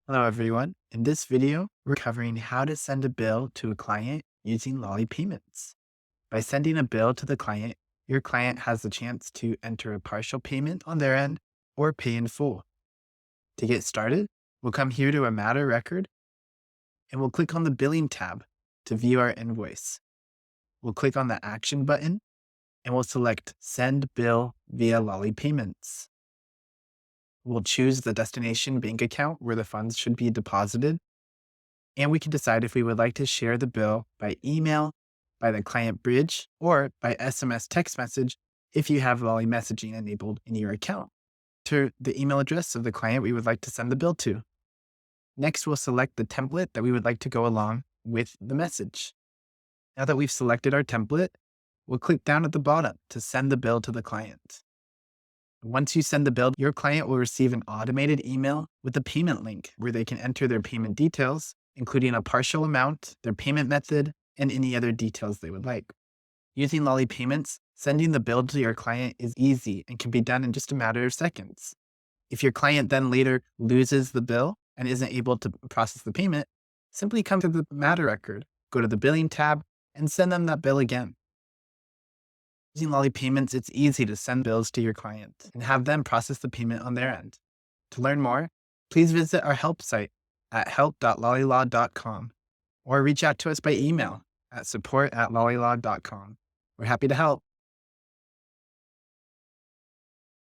Hello everyone. In this video, we're covering how to send a bill to a client using Lolly Payments. By sending a bill to the client, your client has the chance to enter a partial payment on their end or pay in full. To get started, we'll come here to a matter record and we'll click on the billing tab to view our invoice. We'll click on the action button and we'll select send bill via Lolly Payments. We'll choose the destination bank account where the funds should be deposited, and we can decide if we would like to share the bill by email, by the client bridge, or by SMS text message if you have Lolly messaging enabled in your account. To the email address of the client we would like to send the bill to. Next, we'll select the template that we would like to go along with the message. Now that we've selected our template, we'll click down at the bottom to send the bill to the client. Once you send the bill, your client will receive an automated email with a payment link where they can enter their payment details, including a partial amount, their payment method, and any other details they would like. Using Lolly Payments, sending the bill to your client is easy and can be done in just a matter of seconds. If your client then later loses the bill and isn't able to process the payment, simply come to the matter record, go to the billing tab, and send them that bill again. Using Lolly Payments, it's easy to send bills to your client and have them process the payment on their end. To learn more, please visit our help site at help.lollylaw.com or reach out to us by email at support@lollylaw.com. We're happy to help.